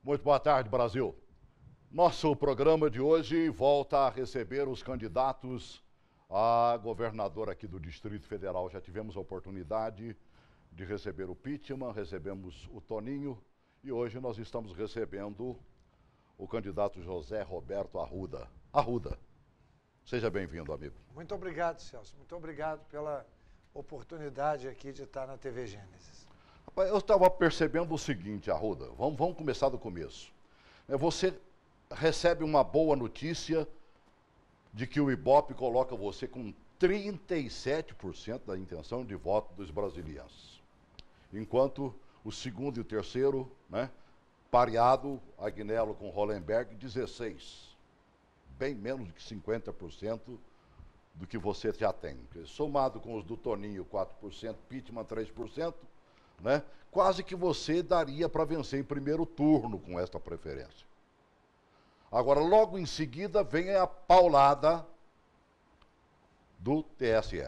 Muito boa tarde, Brasil. Nosso programa de hoje volta a receber os candidatos a governador aqui do Distrito Federal. Já tivemos a oportunidade de receber o Pittman, recebemos o Toninho e hoje nós estamos recebendo o candidato José Roberto Arruda. Arruda, seja bem-vindo, amigo. Muito obrigado, Celso. Muito obrigado pela oportunidade aqui de estar na TV Gênesis. Rapaz, eu estava percebendo o seguinte, Arruda, vamos começar do começo. Você recebe uma boa notícia de que o Ibope coloca você com 37% da intenção de voto dos brasilienses. Enquanto o segundo e o terceiro, pareado, Agnello com Hollenberg, 16%. Bem menos de 50% do que você já tem. Somado com os do Toninho, 4%, Pittman, 3%, quase que você daria para vencer em primeiro turno com esta preferência. Agora, logo em seguida, vem a paulada do TSE,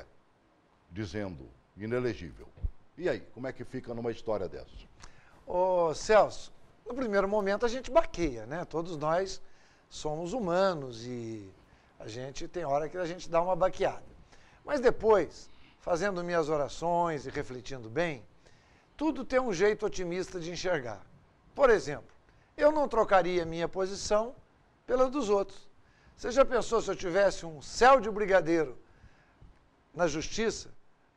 dizendo inelegível. E aí, como é que fica numa história dessa? Ô, Celso, no primeiro momento a gente baqueia, né? Todos nós somos humanos e a gente tem hora que a gente dá uma baqueada. Mas depois, fazendo minhas orações e refletindo bem, tudo tem um jeito otimista de enxergar. Por exemplo, eu não trocaria minha posição pela dos outros. Você já pensou se eu tivesse um céu de brigadeiro na justiça,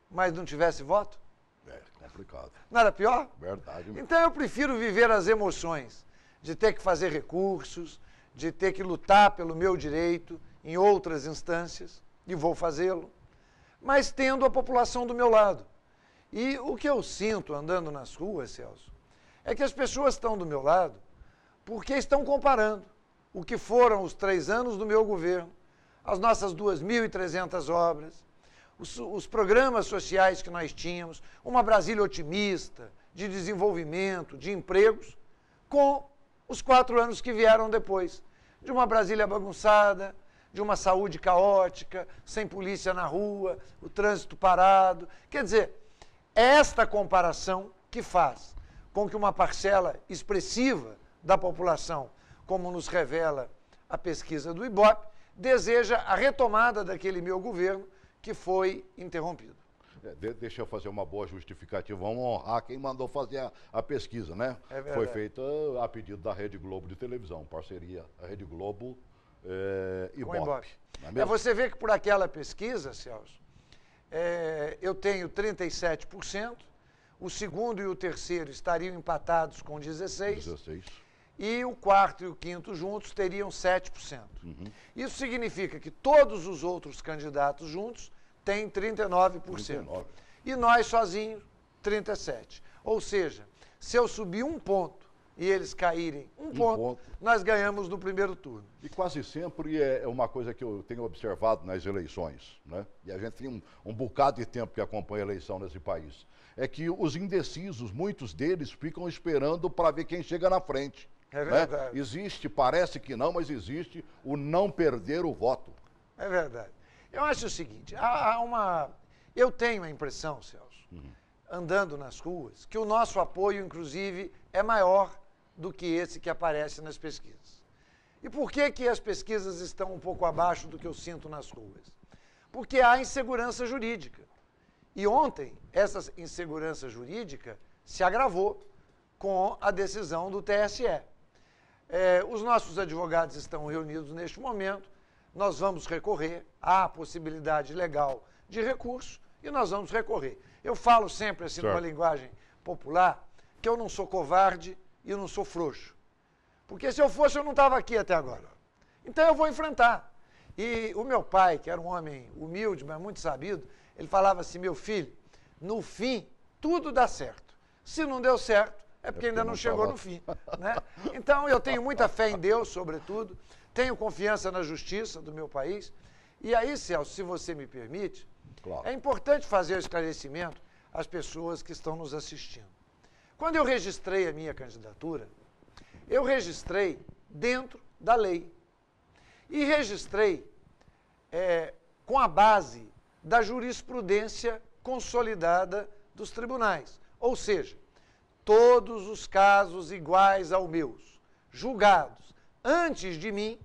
mas não tivesse voto? É complicado. Não era pior? Verdade. Então eu prefiro viver as emoções de ter que fazer recursos, de ter que lutar pelo meu direito em outras instâncias, e vou fazê-lo, mas tendo a população do meu lado. E o que eu sinto andando nas ruas, Celso, é que as pessoas estão do meu lado porque estão comparando o que foram os 3 anos do meu governo, as nossas 2.300 obras, os programas sociais que nós tínhamos, uma Brasília otimista, de desenvolvimento, de empregos, com os 4 anos que vieram depois, de uma Brasília bagunçada, de uma saúde caótica, sem polícia na rua, o trânsito parado. Quer dizer, é esta comparação que faz com que uma parcela expressiva da população, como nos revela a pesquisa do Ibope, deseja a retomada daquele meu governo que foi interrompido. Deixa eu fazer uma boa justificativa. Vamos honrar quem mandou fazer a pesquisa, né? É verdade. Foi feita a pedido da Rede Globo de televisão, parceria, a Rede Globo Ibope. Você vê que por aquela pesquisa, Celso, eu tenho 37%, o segundo e o terceiro estariam empatados com 16%, e o quarto e o quinto juntos teriam 7%. Isso significa que todos os outros candidatos juntos têm 39%. 39%. E nós sozinhos, 37%. Ou seja, se eu subir 1 ponto e eles caírem 1 ponto, nós ganhamos no primeiro turno. E quase sempre é uma coisa que eu tenho observado nas eleições, e a gente tem um bocado de tempo que acompanha a eleição nesse país, é que os indecisos, muitos deles, ficam esperando para ver quem chega na frente. É verdade. Existe, parece que não, mas existe o não perder o voto. É verdade. Eu acho o seguinte, eu tenho a impressão, Celso, andando nas ruas, que o nosso apoio, inclusive, é maior do que esse que aparece nas pesquisas. E por que as pesquisas estão um pouco abaixo do que eu sinto nas ruas? Porque há insegurança jurídica. E ontem, essa insegurança jurídica se agravou com a decisão do TSE. Os nossos advogados estão reunidos neste momento, nós vamos recorrer, há a possibilidade legal de recurso e nós vamos recorrer. Eu falo sempre assim, numa linguagem popular, que eu não sou covarde e eu não sou frouxo. Porque se eu fosse, eu não estava aqui até agora. Então eu vou enfrentar. E o meu pai, que era um homem humilde, mas muito sabido, ele falava assim, meu filho, no fim, tudo dá certo. Se não deu certo, é porque ainda não chegou no fim. Então, eu tenho muita fé em Deus, sobretudo, tenho confiança na justiça do meu país. E aí, Celso, se você me permite, é importante fazer o esclarecimento às pessoas que estão nos assistindo. Quando eu registrei a minha candidatura, eu registrei dentro da lei. E registrei com a base da jurisprudência consolidada dos tribunais. Ou seja, todos os casos iguais aos meus, julgados antes de mim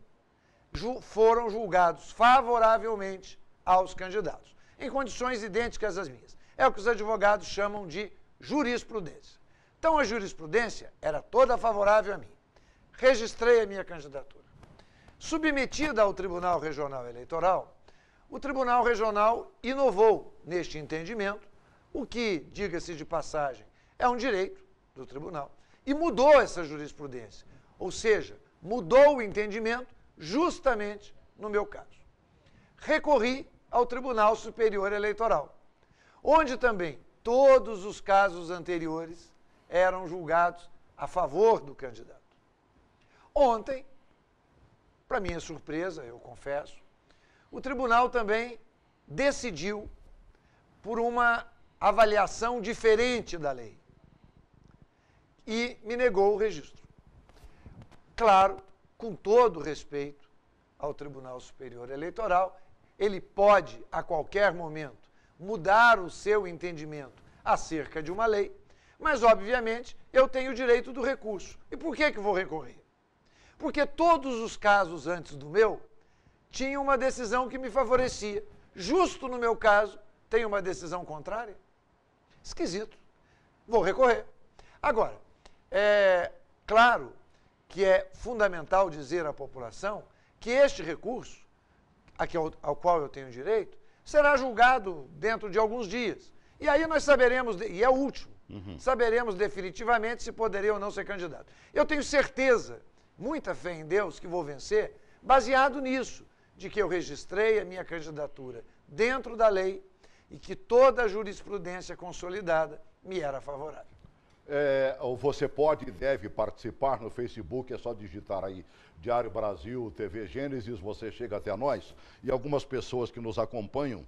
foram julgados favoravelmente aos candidatos, em condições idênticas às minhas. É o que os advogados chamam de jurisprudência. Então, a jurisprudência era toda favorável a mim. Registrei a minha candidatura. Submetida ao Tribunal Regional Eleitoral, o Tribunal Regional inovou neste entendimento, o que, diga-se de passagem, é um direito do tribunal, e mudou essa jurisprudência, ou seja, mudou o entendimento justamente no meu caso. Recorri ao Tribunal Superior Eleitoral, onde também todos os casos anteriores eram julgados a favor do candidato. Ontem, para minha surpresa, eu confesso, o tribunal também decidiu por uma avaliação diferente da lei e me negou o registro. Claro, com todo respeito ao Tribunal Superior Eleitoral, ele pode, a qualquer momento, mudar o seu entendimento acerca de uma lei, mas, obviamente, eu tenho o direito do recurso. E por que vou recorrer? Porque todos os casos antes do meu tinham uma decisão que me favorecia. Justo no meu caso, tem uma decisão contrária? Esquisito. Vou recorrer. Agora, é claro que é fundamental dizer à população que este recurso, ao qual eu tenho direito, será julgado dentro de alguns dias. E aí nós saberemos, e é o último, saberemos definitivamente se poderia ou não ser candidato. Eu tenho certeza, muita fé em Deus, que vou vencer, baseado nisso, de que eu registrei a minha candidatura dentro da lei e que toda a jurisprudência consolidada me era favorável. Você pode e deve participar no Facebook, é só digitar aí Diário Brasil, TV Gênesis, você chega até nós. E algumas pessoas que nos acompanham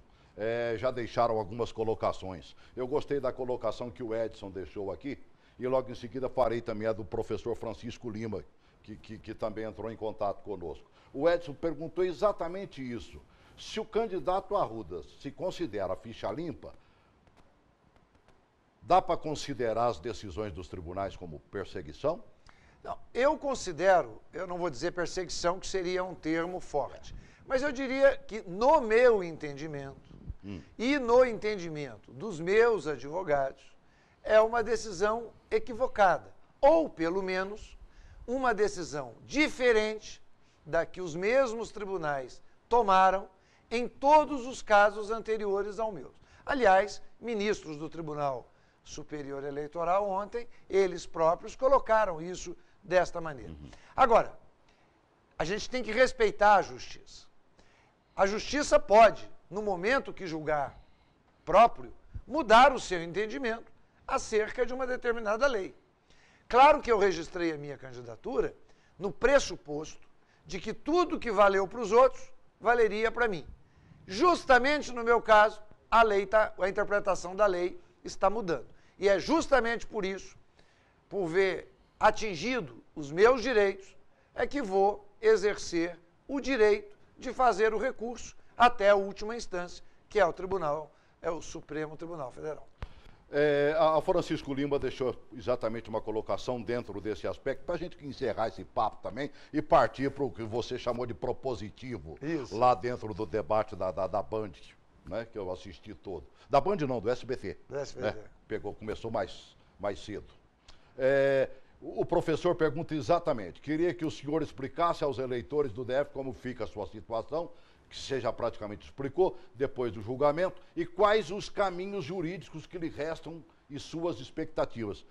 já deixaram algumas colocações. Eu gostei da colocação que o Edson deixou aqui, e logo em seguida farei também a do professor Francisco Lima, que também entrou em contato conosco. O Edson perguntou exatamente isso. Se o candidato Arruda se considera ficha limpa, dá para considerar as decisões dos tribunais como perseguição? Não, eu considero, eu não vou dizer perseguição, que seria um termo forte, mas eu diria que no meu entendimento e no entendimento dos meus advogados, é uma decisão equivocada, ou pelo menos uma decisão diferente da que os mesmos tribunais tomaram em todos os casos anteriores ao meu. Aliás, ministros do Tribunal Superior Eleitoral ontem, eles próprios colocaram isso desta maneira. Agora, a gente tem que respeitar a justiça. A justiça pode, no momento que julgar próprio, mudar o seu entendimento acerca de uma determinada lei. Claro que eu registrei a minha candidatura no pressuposto de que tudo que valeu para os outros valeria para mim. Justamente no meu caso, a interpretação da lei está mudando. E é justamente por isso, por ver atingido os meus direitos, é que vou exercer o direito de fazer o recurso até a última instância, que é o Supremo Tribunal Federal. A Francisco Lima deixou exatamente uma colocação dentro desse aspecto, para a gente encerrar esse papo também e partir para o que você chamou de propositivo. Isso. Lá dentro do debate da Band, né, que eu assisti todo. Da Band não, do SBT. Do SBT. Né, começou mais cedo. O professor pergunta exatamente, queria que o senhor explicasse aos eleitores do DF como fica a sua situação, que você já praticamente explicou, depois do julgamento, e quais os caminhos jurídicos que lhe restam e suas expectativas.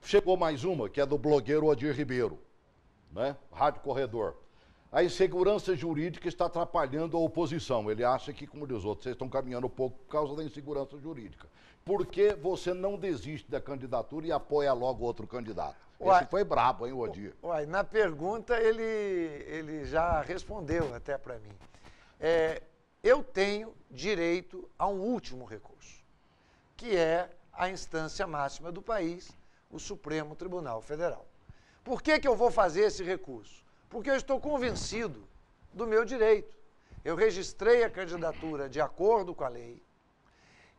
Chegou mais uma, que é do blogueiro Odir Ribeiro, né? Rádio Corredor. A insegurança jurídica está atrapalhando a oposição. Ele acha que, como diz outros, vocês estão caminhando um pouco por causa da insegurança jurídica. Por que você não desiste da candidatura e apoia logo outro candidato? Esse foi brabo, hein, Odir? Na pergunta ele já respondeu até para mim. Eu tenho direito a um último recurso, que é a instância máxima do país, o Supremo Tribunal Federal. Por que eu vou fazer esse recurso? Porque eu estou convencido do meu direito. Eu registrei a candidatura de acordo com a lei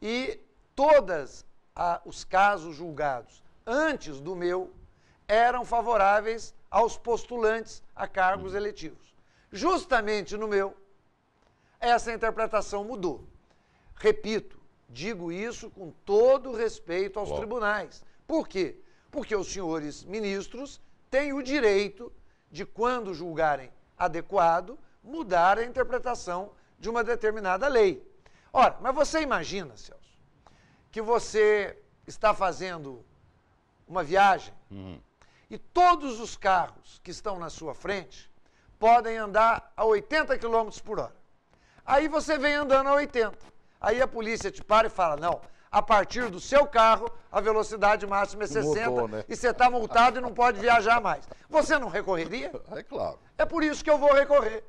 e todos os casos julgados antes do meu eram favoráveis aos postulantes a cargos eletivos. Justamente no meu, essa interpretação mudou. Repito, digo isso com todo respeito aos tribunais. Por quê? Porque os senhores ministros têm o direito de, quando julgarem adequado, mudar a interpretação de uma determinada lei. Ora, mas você imagina, Celso, que você está fazendo uma viagem e todos os carros que estão na sua frente podem andar a 80 km por hora. Aí você vem andando a 80. Aí a polícia te para e fala, não, a partir do seu carro, a velocidade máxima é 60 Mudou, né? e você está multado e não pode viajar mais. Você não recorreria? É claro. É por isso que eu vou recorrer.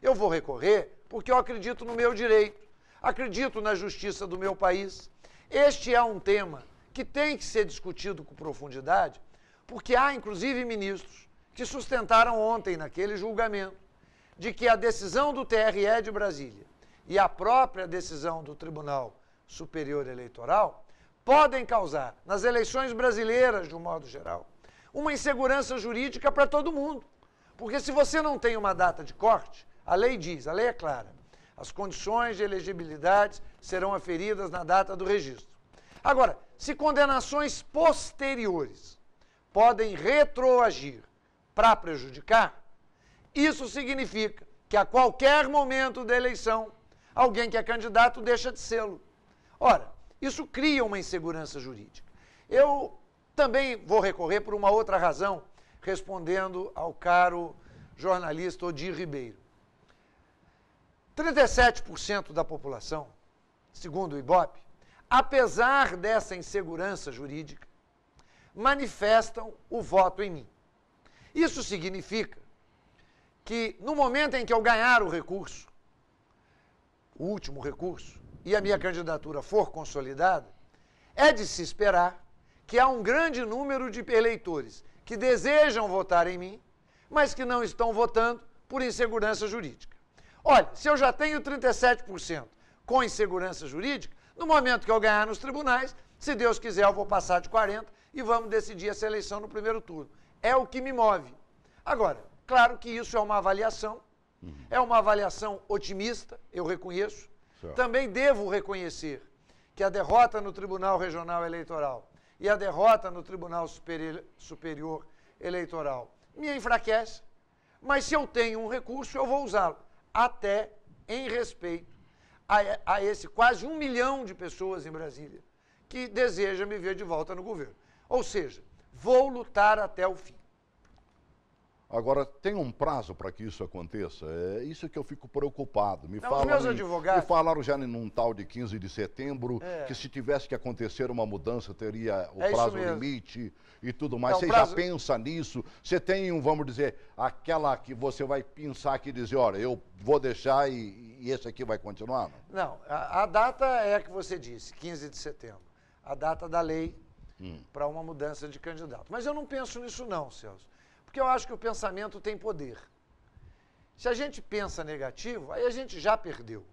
Eu vou recorrer porque eu acredito no meu direito, acredito na justiça do meu país. Este é um tema que tem que ser discutido com profundidade, porque há, inclusive, ministros que sustentaram ontem, naquele julgamento, de que a decisão do TRE de Brasília e a própria decisão do Tribunal Superior Eleitoral podem causar, nas eleições brasileiras, de um modo geral, uma insegurança jurídica para todo mundo. Porque se você não tem uma data de corte, a lei diz, a lei é clara, as condições de elegibilidade serão aferidas na data do registro. Agora, se condenações posteriores podem retroagir para prejudicar, isso significa que a qualquer momento da eleição, alguém que é candidato deixa de sê-lo. Ora, isso cria uma insegurança jurídica. Eu também vou recorrer por uma outra razão, respondendo ao caro jornalista Odir Ribeiro. 37% da população, segundo o Ibope, apesar dessa insegurança jurídica, manifestam o voto em mim. Isso significa que, no momento em que eu ganhar o recurso, o último recurso, e a minha candidatura for consolidada, é de se esperar que há um grande número de eleitores que desejam votar em mim, mas que não estão votando por insegurança jurídica. Olha, se eu já tenho 37% com insegurança jurídica, no momento que eu ganhar nos tribunais, se Deus quiser, eu vou passar de 40% e vamos decidir essa eleição no primeiro turno. É o que me move. Agora, claro que isso é uma avaliação, é uma avaliação otimista, eu reconheço. Certo. Também devo reconhecer que a derrota no Tribunal Regional Eleitoral e a derrota no Tribunal Superior Eleitoral me enfraquece, mas se eu tenho um recurso, eu vou usá-lo, até em respeito a esse quase 1 milhão de pessoas em Brasília que deseja me ver de volta no governo. Ou seja, vou lutar até o fim. Agora, tem um prazo para que isso aconteça? É isso que eu fico preocupado. Os meus advogados... Me falaram já num tal de 15 de setembro, que se tivesse que acontecer uma mudança, teria o prazo limite e tudo mais. Você já pensa nisso? Você tem, vamos dizer, aquela que você vai pensar que dizer, olha, eu vou deixar e esse aqui vai continuar? Não, a data é a que você disse, 15 de setembro. A data da lei para uma mudança de candidato. Mas eu não penso nisso não, Celso. Porque eu acho que o pensamento tem poder. Se a gente pensa negativo, aí a gente já perdeu.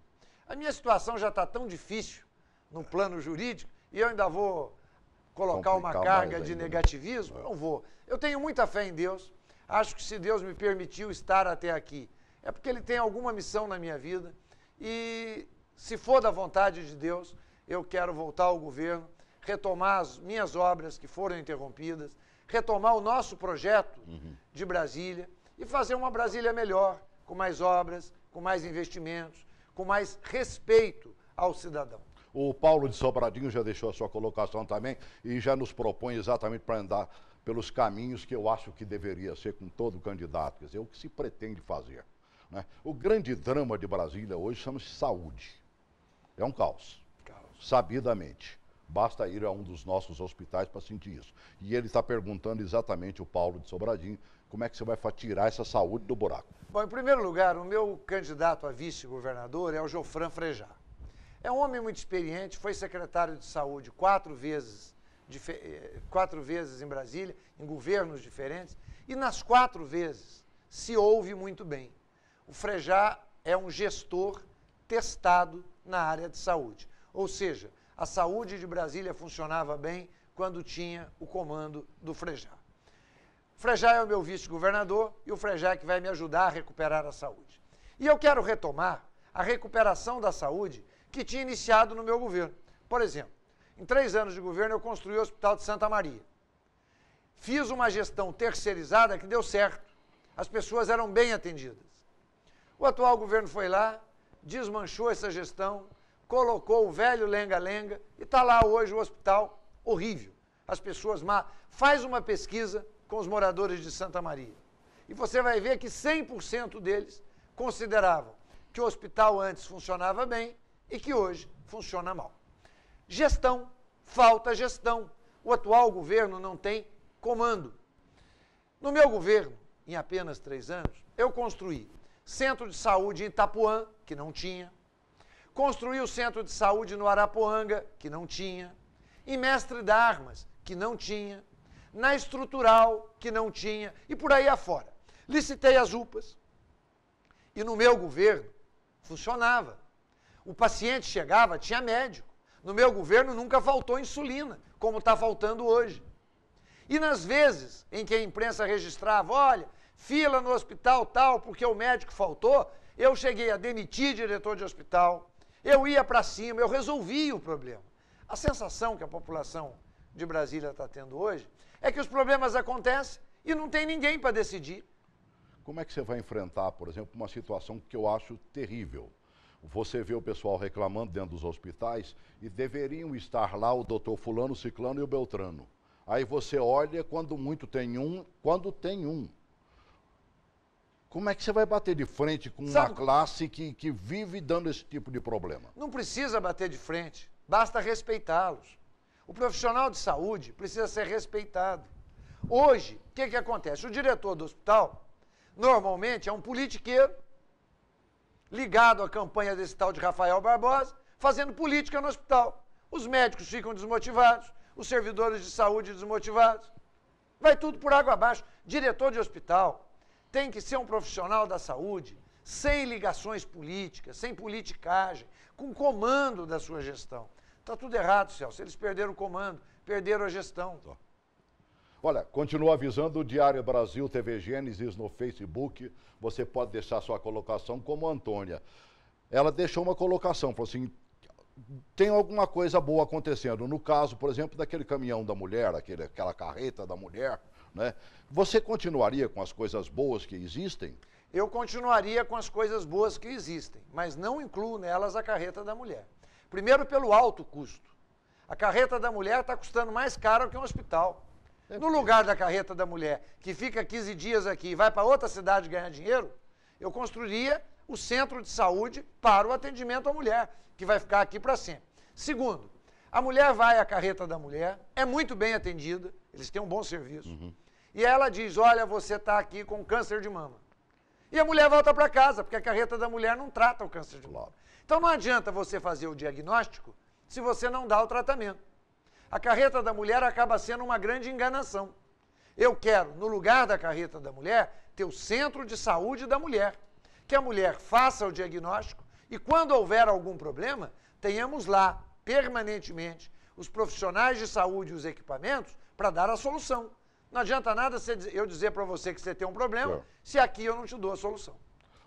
A minha situação já está tão difícil no plano jurídico e eu ainda vou colocar uma carga de negativismo? Não vou. Eu tenho muita fé em Deus. Acho que se Deus me permitiu estar até aqui, é porque Ele tem alguma missão na minha vida. E se for da vontade de Deus, eu quero voltar ao governo, retomar as minhas obras que foram interrompidas, retomar o nosso projeto de Brasília e fazer uma Brasília melhor, com mais obras, com mais investimentos, com mais respeito ao cidadão. O Paulo de Sobradinho já deixou a sua colocação também e já nos propõe exatamente para andar pelos caminhos que eu acho que deveria ser com todo candidato, quer dizer, o que se pretende fazer, né? O grande drama de Brasília hoje chama-se saúde. É um caos. Sabidamente. Basta ir a um dos nossos hospitais para sentir isso. E ele está perguntando exatamente, o Paulo de Sobradinho, como é que você vai tirar essa saúde do buraco. Bom, em primeiro lugar, o meu candidato a vice-governador é o Jofran Frejá. É um homem muito experiente, foi secretário de saúde 4 vezes em Brasília, em governos diferentes, e nas 4 vezes se ouve muito bem. O Frejá é um gestor testado na área de saúde. Ou seja, a saúde de Brasília funcionava bem quando tinha o comando do Frejá. Frejá é o meu vice-governador e o Frejá é que vai me ajudar a recuperar a saúde. E eu quero retomar a recuperação da saúde que tinha iniciado no meu governo. Por exemplo, em 3 anos de governo eu construí o Hospital de Santa Maria. Fiz uma gestão terceirizada que deu certo. As pessoas eram bem atendidas. O atual governo foi lá, desmanchou essa gestão, colocou o velho lenga-lenga e está lá hoje o hospital horrível. As pessoas má. Faz uma pesquisa com os moradores de Santa Maria. E você vai ver que 100% deles consideravam que o hospital antes funcionava bem e que hoje funciona mal. Gestão, falta gestão. O atual governo não tem comando. No meu governo, em apenas 3 anos, eu construí centro de saúde em Itapuã, que não tinha, construí o centro de saúde no Arapuanga, que não tinha, em Mestre Darmas, que não tinha, na Estrutural, que não tinha, e por aí afora. Licitei as UPAs, e no meu governo funcionava. O paciente chegava, tinha médico. No meu governo nunca faltou insulina, como está faltando hoje. E nas vezes em que a imprensa registrava, olha, fila no hospital tal, porque o médico faltou, eu cheguei a demitir diretor de hospital, eu ia para cima, eu resolvi o problema. A sensação que a população de Brasília está tendo hoje é que os problemas acontecem e não tem ninguém para decidir. Como é que você vai enfrentar, por exemplo, uma situação que eu acho terrível? Você vê o pessoal reclamando dentro dos hospitais e deveriam estar lá o doutor fulano, o ciclano e o beltrano. Aí você olha quando muito tem um, quando tem um. Como é que você vai bater de frente com uma classe que vive dando esse tipo de problema? Não precisa bater de frente, basta respeitá-los. O profissional de saúde precisa ser respeitado. Hoje, o que acontece? O diretor do hospital, normalmente, é um politiqueiro ligado à campanha desse tal de Rafael Barbosa, fazendo política no hospital. Os médicos ficam desmotivados, os servidores de saúde desmotivados. Vai tudo por água abaixo. Diretor de hospital tem que ser um profissional da saúde, sem ligações políticas, sem politicagem, com comando da sua gestão. Está tudo errado, Celso. Eles perderam o comando, perderam a gestão. Olha, continua avisando o Diário Brasil, TV Gênesis no Facebook. Você pode deixar sua colocação como Antônia. Ela deixou uma colocação, falou assim, tem alguma coisa boa acontecendo. No caso, por exemplo, daquele caminhão da mulher, aquela carreta da mulher, né? Você continuaria com as coisas boas que existem? Eu continuaria com as coisas boas que existem, mas não incluo nelas a carreta da mulher. Primeiro, pelo alto custo. A carreta da mulher está custando mais caro que um hospital. No lugar da carreta da mulher, que fica 15 dias aqui e vai para outra cidade ganhar dinheiro, eu construiria o centro de saúde para o atendimento à mulher, que vai ficar aqui para sempre. Segundo, a mulher vai à carreta da mulher, é muito bem atendida, eles têm um bom serviço, e ela diz, olha, você está aqui com câncer de mama. E a mulher volta para casa, porque a carreta da mulher não trata o câncer de mama. Então não adianta você fazer o diagnóstico se você não dá o tratamento. A carreta da mulher acaba sendo uma grande enganação. Eu quero, no lugar da carreta da mulher, ter o centro de saúde da mulher. Que a mulher faça o diagnóstico e quando houver algum problema, tenhamos lá, permanentemente, os profissionais de saúde e os equipamentos para dar a solução. Não adianta nada eu dizer para você que você tem um problema, se aqui eu não te dou a solução.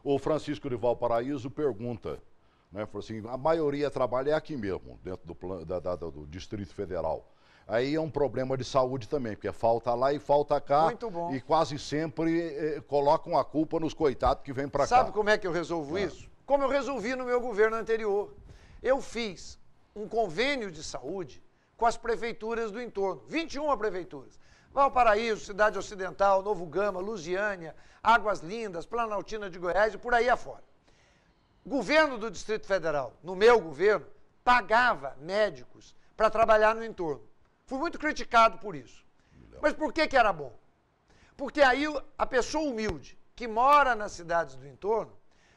O Francisco de Valparaíso pergunta, né, falou assim, a maioria trabalha aqui mesmo, dentro do Distrito Federal. Aí é um problema de saúde também, porque falta lá e falta cá. Muito bom. E quase sempre colocam a culpa nos coitados que vêm para cá. Sabe como é que eu resolvo isso? Como eu resolvi no meu governo anterior. Eu fiz um convênio de saúde com as prefeituras do entorno, 21 prefeituras. Valparaíso, Cidade Ocidental, Novo Gama, Lusiânia, Águas Lindas, Planaltina de Goiás e por aí afora. O governo do Distrito Federal, no meu governo, pagava médicos para trabalhar no entorno. Fui muito criticado por isso. Mas por que era bom? Porque aí a pessoa humilde, que mora nas cidades do entorno,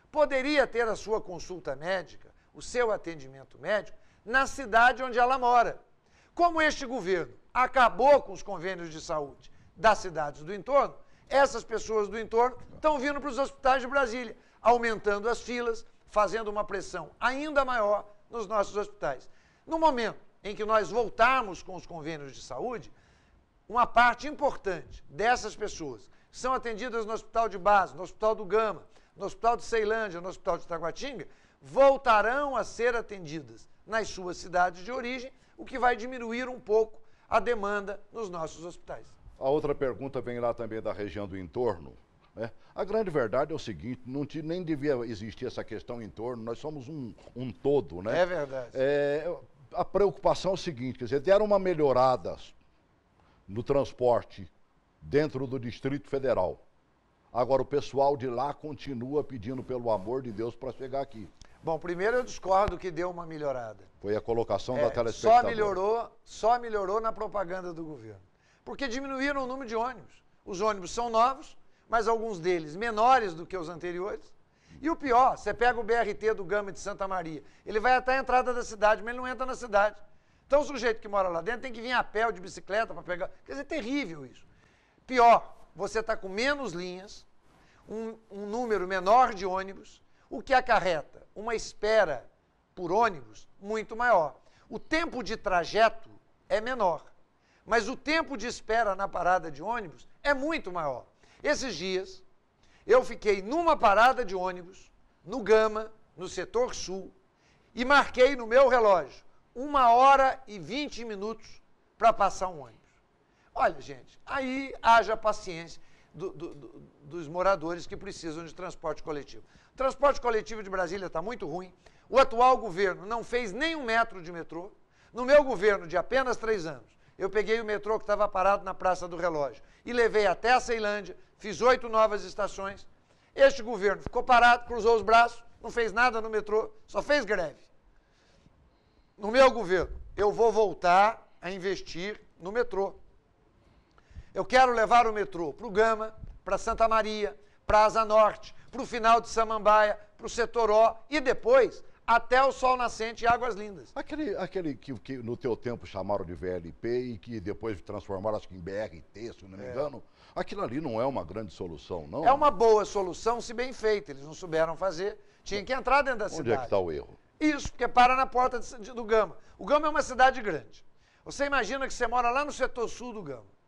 poderia ter a sua consulta médica, o seu atendimento médico, na cidade onde ela mora. Como este governo acabou com os convênios de saúde das cidades do entorno, essas pessoas do entorno estão vindo para os hospitais de Brasília, aumentando as filas, fazendo uma pressão ainda maior nos nossos hospitais. No momento em que nós voltarmos com os convênios de saúde, uma parte importante dessas pessoas que são atendidas no Hospital de Base, no Hospital do Gama, no Hospital de Ceilândia, no Hospital de Taguatinga, voltarão a ser atendidas nas suas cidades de origem, o que vai diminuir um pouco a demanda nos nossos hospitais. A outra pergunta vem lá também da região do entorno. Né? A grande verdade é o seguinte, nem devia existir essa questão em torno, nós somos um todo, né? É verdade. A preocupação é o seguinte, quer dizer, deram uma melhorada no transporte dentro do Distrito Federal. Agora o pessoal de lá continua pedindo, pelo amor de Deus, para chegar aqui. Bom, primeiro eu discordo que deu uma melhorada. Foi a colocação da telespectadora. Só melhorou na propaganda do governo. Porque diminuíram o número de ônibus. Os ônibus são novos, mas alguns deles menores do que os anteriores. E o pior, você pega o BRT do Gama de Santa Maria, ele vai até a entrada da cidade, mas ele não entra na cidade. Então o sujeito que mora lá dentro tem que vir a pé ou de bicicleta para pegar. Quer dizer, terrível isso. Pior, você está com menos linhas, um número menor de ônibus, o que acarreta uma espera por ônibus muito maior. O tempo de trajeto é menor, mas o tempo de espera na parada de ônibus é muito maior. Esses dias, eu fiquei numa parada de ônibus, no Gama, no setor sul, e marquei no meu relógio 1h20 para passar um ônibus. Olha, gente, aí haja paciência dos moradores que precisam de transporte coletivo. O transporte coletivo de Brasília está muito ruim. O atual governo não fez nem 1 metro de metrô. No meu governo, de apenas 3 anos, eu peguei o metrô que estava parado na Praça do Relógio e levei até a Ceilândia, fiz 8 novas estações. Este governo ficou parado, cruzou os braços, não fez nada no metrô, só fez greve. No meu governo, eu vou voltar a investir no metrô. Eu quero levar o metrô para o Gama, para Santa Maria, para Asa Norte, para o final de Samambaia, para o setor O e depois até o Sol Nascente e Águas Lindas. Aquele que no teu tempo chamaram de VLP e que depois transformaram, acho que em BRT, se não me engano, aquilo ali não é uma grande solução, não? É uma boa solução se bem feita, eles não souberam fazer, tinha que entrar dentro da cidade. Onde é que está o erro? Isso, porque para na porta do Gama. O Gama é uma cidade grande. Você imagina que você mora lá no setor sul do Gama.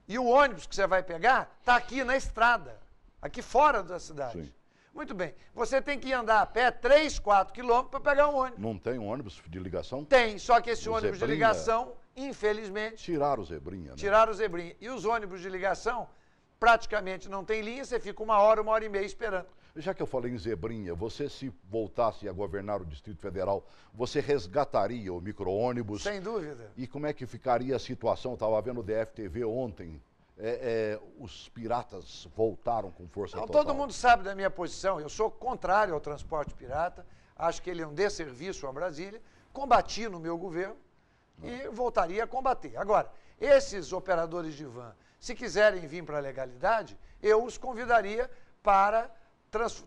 E o ônibus que você vai pegar está aqui na estrada, aqui fora da cidade. Sim. Muito bem. Você tem que andar a pé 3, 4 quilômetros para pegar um ônibus. Não tem ônibus de ligação? Tem, só que esse ônibus Zebrinha, de ligação, infelizmente... Tiraram o Zebrinha, né? Tiraram o Zebrinha. E os ônibus de ligação praticamente não tem linha, você fica 1 hora e meia esperando. Já que eu falei em Zebrinha, você se voltasse a governar o Distrito Federal, você resgataria o micro-ônibus? Sem dúvida. E como é que ficaria a situação? Eu estava vendo o DFTV ontem, os piratas voltaram com força total. Todo mundo sabe da minha posição, eu sou contrário ao transporte pirata, acho que ele é um desserviço a Brasília, combati no meu governo e voltaria a combater. Agora, esses operadores de van, se quiserem vir para a legalidade, eu os convidaria para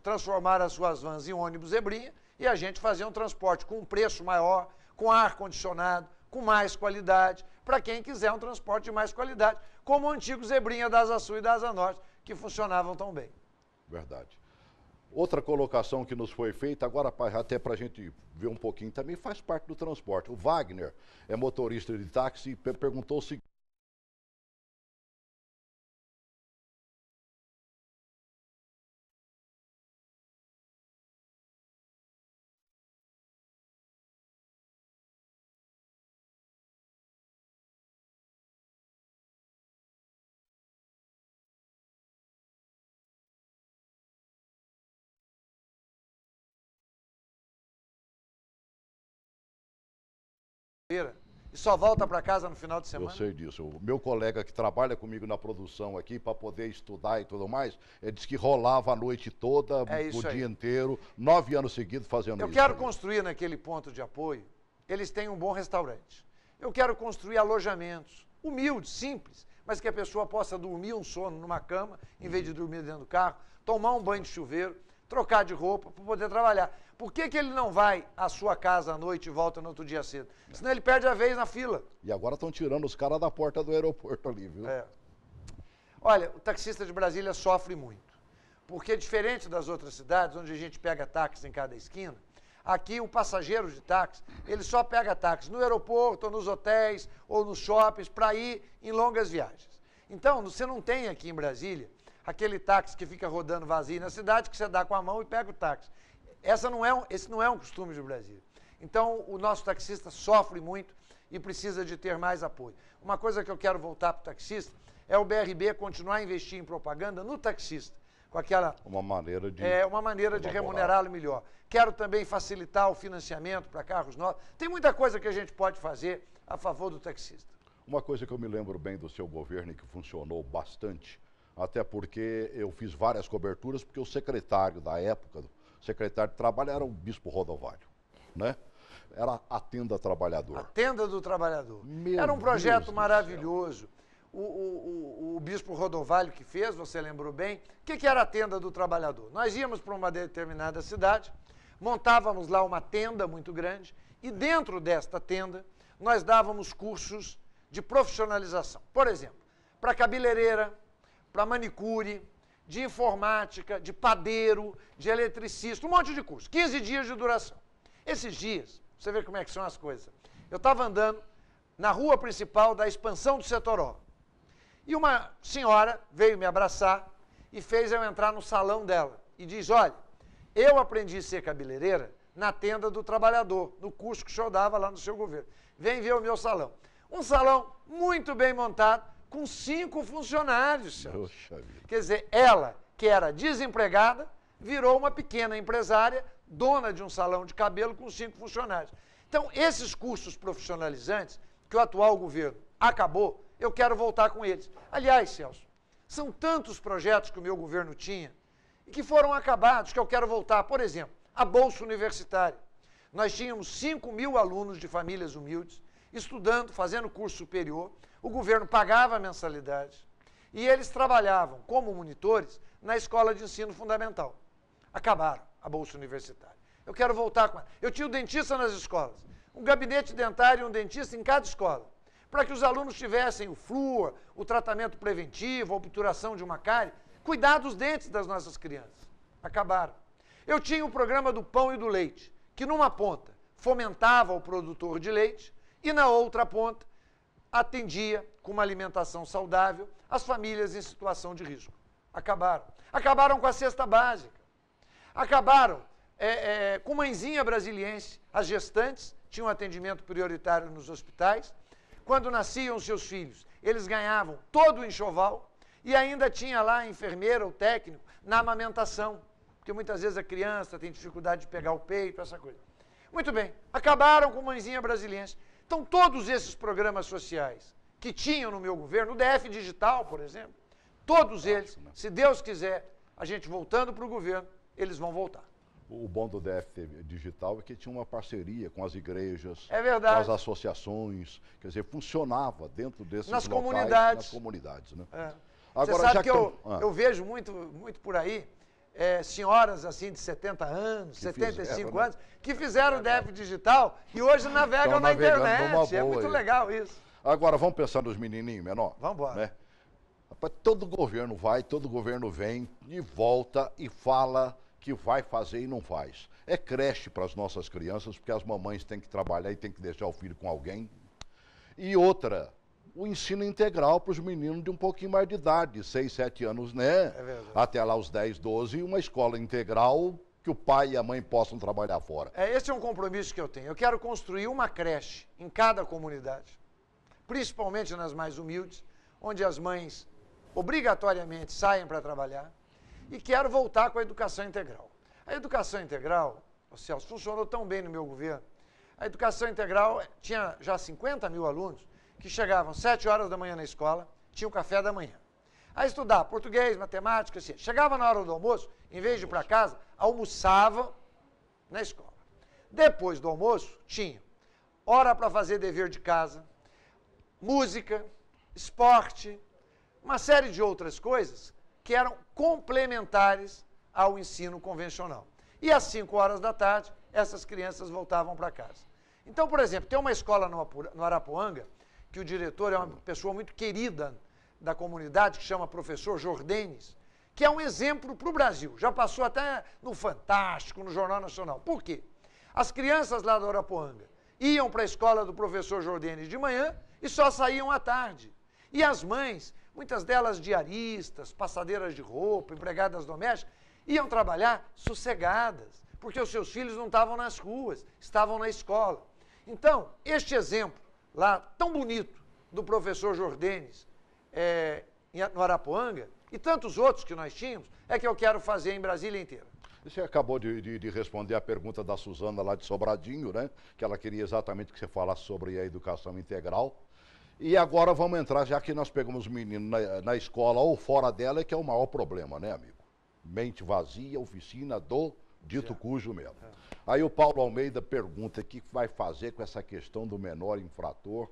transformar as suas vans em ônibus Zebrinha e a gente fazer um transporte com um preço maior, com ar-condicionado, com mais qualidade, para quem quiser um transporte de mais qualidade, como o antigo Zebrinha da Asa Sul e da Asa Norte, que funcionavam tão bem. Verdade. Outra colocação que nos foi feita, agora até para a gente ver um pouquinho, também faz parte do transporte. O Wagner é motorista de táxi e perguntou o seguinte: E só volta para casa no final de semana? Eu sei disso. O meu colega que trabalha comigo na produção aqui, para poder estudar e tudo mais, ele disse que rolava a noite toda, o dia inteiro, 9 anos seguidos fazendo isso. Eu quero construir naquele ponto de apoio, eles têm um bom restaurante. Eu quero construir alojamentos, humildes, simples, mas que a pessoa possa dormir um sono numa cama, em vez de dormir dentro do carro, tomar um banho de chuveiro, trocar de roupa para poder trabalhar. Por que ele não vai à sua casa à noite e volta no outro dia cedo? Senão ele perde a vez na fila. E agora estão tirando os caras da porta do aeroporto ali, viu? Olha, o taxista de Brasília sofre muito. Porque diferente das outras cidades, onde a gente pega táxi em cada esquina, Aqui o passageiro de táxi, ele só pega táxi no aeroporto, ou nos hotéis, ou nos shoppings, para ir em longas viagens. Então, você não tem aqui em Brasília aquele táxi que fica rodando vazio na cidade, que você dá com a mão e pega o táxi. Esse não é um costume de Brasília. Então, o nosso taxista sofre muito e precisa de ter mais apoio. Uma coisa que eu quero voltar para o taxista é o BRB continuar a investir em propaganda no taxista, com aquela... Uma maneira de remunerá-lo melhor. Quero também facilitar o financiamento para carros novos. Tem muita coisa que a gente pode fazer a favor do taxista. Uma coisa que eu me lembro bem do seu governo e que funcionou bastante, até porque eu fiz várias coberturas, porque o secretário da época, o secretário de Trabalho, era o Bispo Rodovalho, né? Era a Tenda Trabalhador. A Tenda do Trabalhador. Era um projeto maravilhoso. O Bispo Rodovalho que fez, você lembrou bem. O que era a Tenda do Trabalhador? Nós íamos para uma determinada cidade, montávamos lá uma tenda muito grande e dentro desta tenda nós dávamos cursos de profissionalização. Por exemplo, para cabeleireira, para manicure, de informática, de padeiro, de eletricista, um monte de curso. 15 dias de duração. Esses dias, você vê como é que são as coisas. Eu estava andando na rua principal da expansão do Setoró. E uma senhora veio me abraçar e fez eu entrar no salão dela. E diz, olha, eu aprendi a ser cabeleireira na Tenda do Trabalhador, no curso que o senhor dava lá no seu governo. Vem ver o meu salão. Um salão muito bem montado, com 5 funcionários, senhor. Quer dizer, ela, que era desempregada, virou uma pequena empresária, dona de um salão de cabelo com 5 funcionários. Então, esses cursos profissionalizantes, que o atual governo acabou, eu quero voltar com eles. Aliás, Celso, são tantos projetos que o meu governo tinha e que foram acabados, que eu quero voltar. Por exemplo, a Bolsa Universitária. Nós tínhamos 5.000 alunos de famílias humildes, estudando, fazendo curso superior, o governo pagava a mensalidade e eles trabalhavam como monitores na escola de ensino fundamental. Acabaram a Bolsa Universitária. Eu quero voltar com ela. Eu tinha um dentista nas escolas, um gabinete dentário e um dentista em cada escola, para que os alunos tivessem o flúor, o tratamento preventivo, a obturação de uma cárie, cuidar dos dentes das nossas crianças. Acabaram. Eu tinha o programa do pão e do leite, que numa ponta fomentava o produtor de leite e na outra ponta atendia com uma alimentação saudável as famílias em situação de risco. Acabaram. Acabaram com a cesta básica. Acabaram com mãezinha brasiliense. As gestantes tinham atendimento prioritário nos hospitais. Quando nasciam seus filhos, eles ganhavam todo o enxoval e ainda tinha lá a enfermeira ou técnico na amamentação, porque muitas vezes a criança tem dificuldade de pegar o peito, essa coisa. Muito bem, acabaram com mãezinha brasiliense. Então, todos esses programas sociais que tinham no meu governo, o DF Digital, por exemplo, todos eles, se Deus quiser, a gente voltando para o governo, eles vão voltar. O bom do DF Digital é que tinha uma parceria com as igrejas, com as associações, quer dizer, funcionava dentro desses nas locais, comunidades. nas comunidades. Né? Agora, você sabe que eu vejo muito por aí, senhoras assim de 70 anos, 75 anos, que fizeram o DF Digital e hoje navegam na internet. É muito legal isso. Agora, vamos pensar nos menininhos menor? Vamos embora. Né? Todo governo vai, todo governo vem e volta e fala que vai fazer e não faz. É creche para as nossas crianças, porque as mamães têm que trabalhar e têm que deixar o filho com alguém. E outra, o ensino integral para os meninos de um pouquinho mais de idade, 6, 7 anos, né? Até lá os 10, 12, uma escola integral que o pai e a mãe possam trabalhar fora. Esse é um compromisso que eu tenho. Eu quero construir uma creche em cada comunidade, principalmente nas mais humildes, onde as mães obrigatoriamente saem para trabalhar, e quero voltar com a educação integral. A educação integral, Celso, funcionou tão bem no meu governo. A educação integral tinha já 50.000 alunos que chegavam 7 horas da manhã na escola, tinham café da manhã. A estudar português, matemática, ciência. Chegava na hora do almoço, em vez de ir para casa, almoçavam na escola. Depois do almoço, tinha hora para fazer dever de casa, música, esporte, uma série de outras coisas que eram complementares ao ensino convencional. E às 5 horas da tarde, essas crianças voltavam para casa. Então, por exemplo, tem uma escola no Arapuanga, que o diretor é uma pessoa muito querida da comunidade, que chama professor Jordenes, que é um exemplo para o Brasil. Já passou até no Fantástico, no Jornal Nacional. Por quê? As crianças lá da Arapuanga iam para a escola do professor Jordenes de manhã e só saíam à tarde. E as mães, muitas delas diaristas, passadeiras de roupa, empregadas domésticas, iam trabalhar sossegadas, porque os seus filhos não estavam nas ruas, estavam na escola. Então, este exemplo lá, tão bonito, do professor Jordenes no Arapuanga, e tantos outros que nós tínhamos, é que eu quero fazer em Brasília inteira. Você acabou de responder a pergunta da Suzana lá de Sobradinho, né? Que ela queria exatamente que você falasse sobre a educação integral. E agora vamos entrar, já que nós pegamos meninos na escola ou fora dela, que é o maior problema, né, amigo? Mente vazia, oficina do dito cujo mesmo. Aí o Paulo Almeida pergunta o que vai fazer com essa questão do menor infrator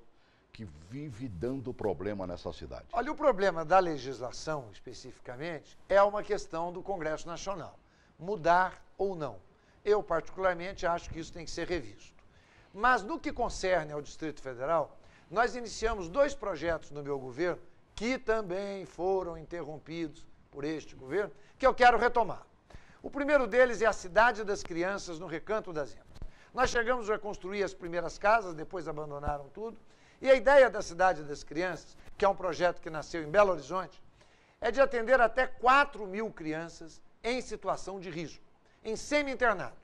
que vive dando problema nessa cidade. Olha, o problema da legislação, especificamente, é uma questão do Congresso Nacional. Mudar ou não. Eu, particularmente, acho que isso tem que ser revisto. Mas, no que concerne ao Distrito Federal, nós iniciamos 2 projetos no meu governo, que também foram interrompidos por este governo, que eu quero retomar. O primeiro deles é a Cidade das Crianças, no Recanto das Emas. Nós chegamos a construir as primeiras casas, depois abandonaram tudo, e a ideia da Cidade das Crianças, que é um projeto que nasceu em Belo Horizonte, é de atender até 4.000 crianças em situação de risco, em semi-internado.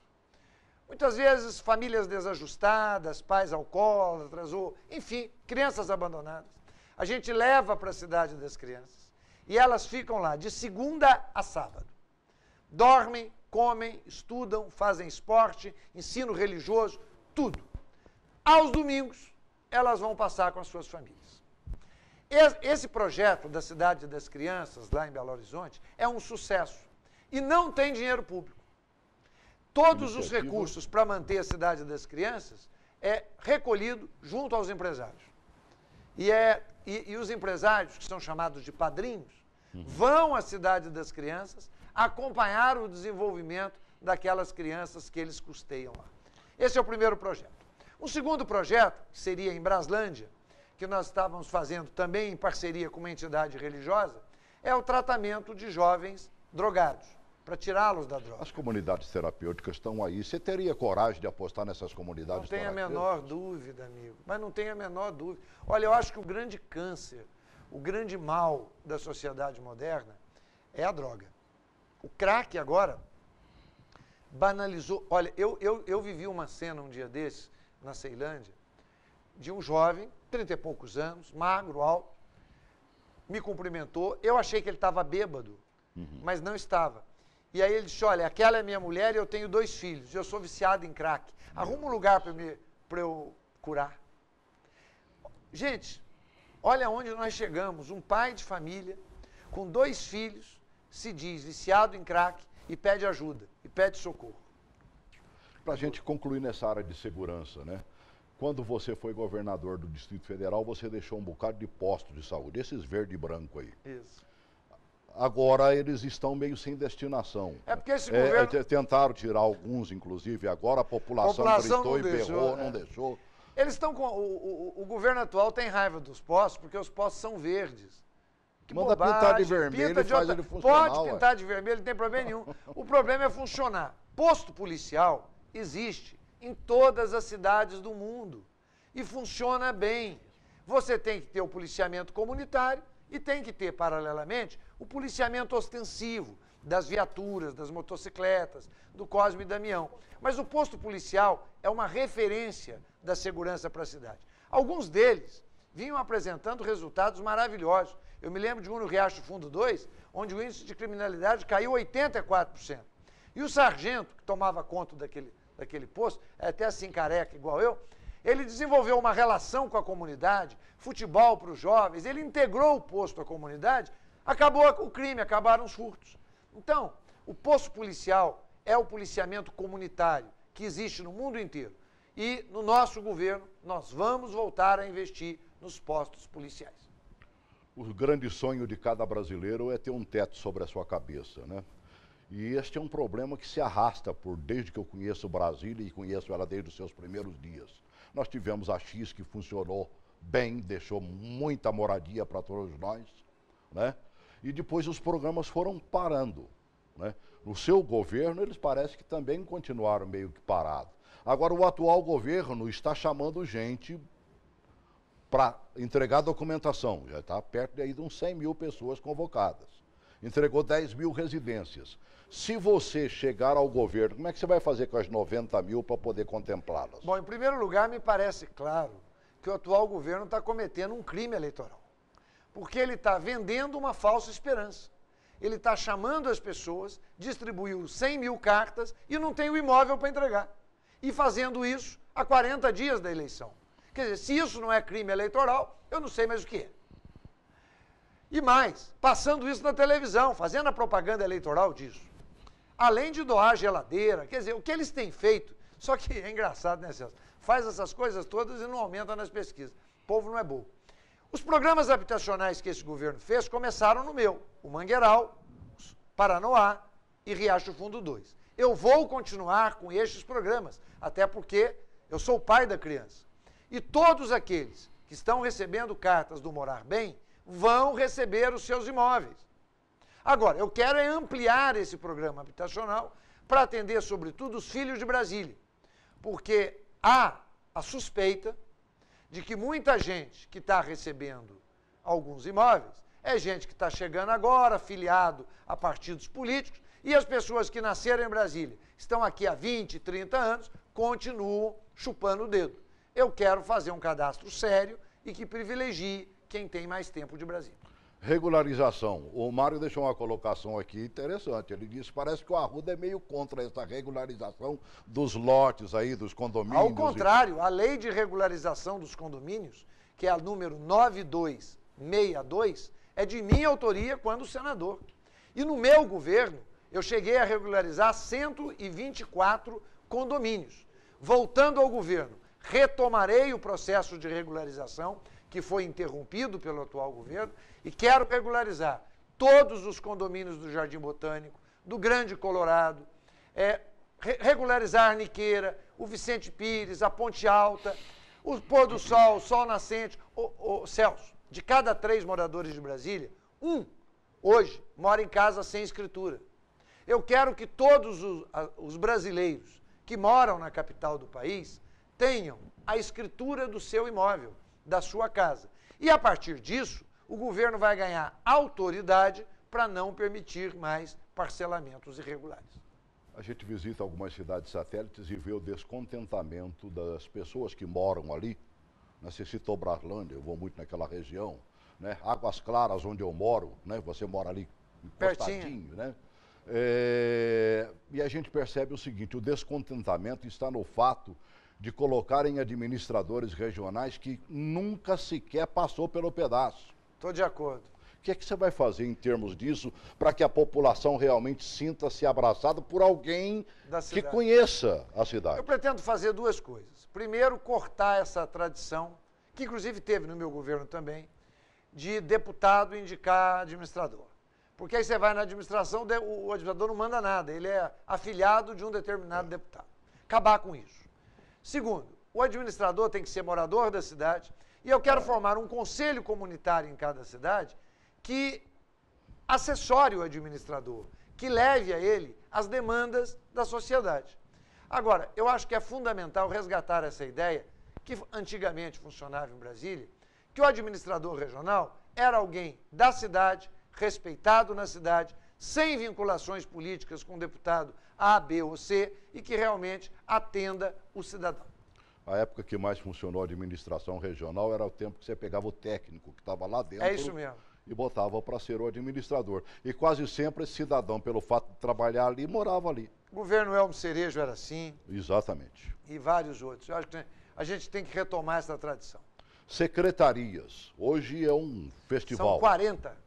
Muitas vezes, famílias desajustadas, pais alcoólatras, ou, enfim, crianças abandonadas. A gente leva para a Cidade das Crianças e elas ficam lá de segunda a sábado. Dormem, comem, estudam, fazem esporte, ensino religioso, tudo. Aos domingos, elas vão passar com as suas famílias. Esse projeto da Cidade das Crianças, lá em Belo Horizonte, é um sucesso. E não tem dinheiro público. Todos os recursos para manter a Cidade das Crianças é recolhido junto aos empresários. E os empresários, que são chamados de padrinhos, vão à Cidade das Crianças acompanhar o desenvolvimento daquelas crianças que eles custeiam lá. Esse é o primeiro projeto. O segundo projeto, que seria em Braslândia, que nós estávamos fazendo também em parceria com uma entidade religiosa, é o tratamento de jovens drogados, para tirá-los da droga. As comunidades terapêuticas estão aí. Você teria coragem de apostar nessas comunidades terapêuticas? Não tenho a menor dúvida, amigo. Mas não tenho a menor dúvida. Olha, eu acho que o grande câncer, o grande mal da sociedade moderna é a droga. O crack agora banalizou. Olha, eu vivi uma cena um dia desses, na Ceilândia, de um jovem, 30 e poucos anos, magro, alto, me cumprimentou. Eu achei que ele estava bêbado, mas não estava. E aí ele disse, olha, aquela é minha mulher e eu tenho 2 filhos, eu sou viciado em crack. Arruma um lugar para eu curar. Gente, olha onde nós chegamos. Um pai de família, com 2 filhos, se diz viciado em crack e pede ajuda, e pede socorro. Para a gente concluir nessa área de segurança, né? Quando você foi governador do Distrito Federal, você deixou um bocado de postos de saúde, esses verde e branco aí. Isso. Agora eles estão meio sem destinação. É porque esse governo... Tentaram tirar alguns, inclusive, agora a população gritou e berrou, não deixou. Eles estão com... O governo atual tem raiva dos postos, porque os postos são verdes. Que manda bobagem, pintar de vermelho e faz ele funcionar. Pode pintar de vermelho, não tem problema nenhum. O problema é funcionar. Posto policial existe em todas as cidades do mundo. E funciona bem. Você tem que ter o policiamento comunitário e tem que ter, paralelamente, o policiamento ostensivo das viaturas, das motocicletas, do Cosme e Damião. Mas o posto policial é uma referência da segurança para a cidade. Alguns deles vinham apresentando resultados maravilhosos. Eu me lembro de um no Riacho Fundo 2, onde o índice de criminalidade caiu 84%. E o sargento, que tomava conta daquele posto, é até assim careca igual eu, ele desenvolveu uma relação com a comunidade, futebol para os jovens, ele integrou o posto à comunidade, acabou o crime, acabaram os furtos. Então, o posto policial é o policiamento comunitário que existe no mundo inteiro. E no nosso governo, nós vamos voltar a investir nos postos policiais. O grande sonho de cada brasileiro é ter um teto sobre a sua cabeça, né? E este é um problema que se arrasta desde que eu conheço Brasília e conheço ela desde os seus primeiros dias. Nós tivemos a X que funcionou bem, deixou muita moradia para todos nós, né? E depois os programas foram parando, né? No seu governo, eles parecem que também continuaram meio que parados. Agora, o atual governo está chamando gente para entregar documentação. Já está perto de aí de uns 100 mil pessoas convocadas. Entregou 10 mil residências. Se você chegar ao governo, como é que você vai fazer com as 90 mil para poder contemplá-las? Bom, em primeiro lugar, me parece claro que o atual governo está cometendo um crime eleitoral. Porque ele está vendendo uma falsa esperança. Ele está chamando as pessoas, distribuiu 100 mil cartas e não tem o imóvel para entregar. E fazendo isso há 40 dias da eleição. Quer dizer, se isso não é crime eleitoral, eu não sei mais o que é. E mais, passando isso na televisão, fazendo a propaganda eleitoral disso. Além de doar geladeira, quer dizer, o que eles têm feito, só que é engraçado, né, Celso? Faz essas coisas todas e não aumenta nas pesquisas. O povo não é bobo. Os programas habitacionais que esse governo fez começaram no meu, o Mangueiral, Paranoá e Riacho Fundo 2. Eu vou continuar com estes programas, até porque eu sou o pai da criança. E todos aqueles que estão recebendo cartas do Morar Bem vão receber os seus imóveis. Agora, eu quero é ampliar esse programa habitacional para atender, sobretudo, os filhos de Brasília. Porque há a suspeita de que muita gente que está recebendo alguns imóveis é gente que está chegando agora, filiado a partidos políticos, e as pessoas que nasceram em Brasília, estão aqui há 20, 30 anos, continuam chupando o dedo. Eu quero fazer um cadastro sério e que privilegie quem tem mais tempo de Brasília. Regularização. O Mário deixou uma colocação aqui interessante. Ele disse, parece que o Arruda é meio contra essa regularização dos lotes aí, dos condomínios. Ao contrário, a lei de regularização dos condomínios, que é a número 9262, é de minha autoria quando senador. E no meu governo, eu cheguei a regularizar 124 condomínios. Voltando ao governo, retomarei o processo de regularização, que foi interrompido pelo atual governo, e quero regularizar todos os condomínios do Jardim Botânico, do Grande Colorado, regularizar a Arniqueira, o Vicente Pires, a Ponte Alta, o Pôr do Sol, o Sol Nascente. Celso, de cada 3 moradores de Brasília, um hoje mora em casa sem escritura. Eu quero que todos os brasileiros que moram na capital do país tenham a escritura do seu imóvel, da sua casa. E, a partir disso, o governo vai ganhar autoridade para não permitir mais parcelamentos irregulares. A gente visita algumas cidades satélites e vê o descontentamento das pessoas que moram ali. Você citou Braslândia, eu vou muito naquela região. Né? Águas Claras, onde eu moro, né? Você mora ali encostadinho, né? E a gente percebe o seguinte, o descontentamento está no fato de colocarem administradores regionais que nunca sequer passou pelo pedaço. Estou de acordo. O que é que você vai fazer em termos disso para que a população realmente sinta-se abraçada por alguém que conheça a cidade? Eu pretendo fazer 2 coisas. Primeiro, cortar essa tradição, que inclusive teve no meu governo também, de deputado indicar administrador. Porque aí você vai na administração, o administrador não manda nada, ele é afiliado de um determinado deputado. Acabar com isso. Segundo, o administrador tem que ser morador da cidade e eu quero formar um conselho comunitário em cada cidade que assessore o administrador, que leve a ele as demandas da sociedade. Agora, eu acho que é fundamental resgatar essa ideia, que antigamente funcionava em Brasília, que o administrador regional era alguém da cidade, respeitado na cidade, sem vinculações políticas com deputado A, B ou C, e que realmente atenda o cidadão. A época que mais funcionou a administração regional era o tempo que você pegava o técnico que estava lá dentro. É isso mesmo. E botava para ser o administrador. E quase sempre esse cidadão, pelo fato de trabalhar ali, morava ali. O governo Elmo Cerejo era assim. Exatamente. E vários outros. Eu acho que a gente tem que retomar essa tradição. Secretarias. Hoje é um festival. São 40.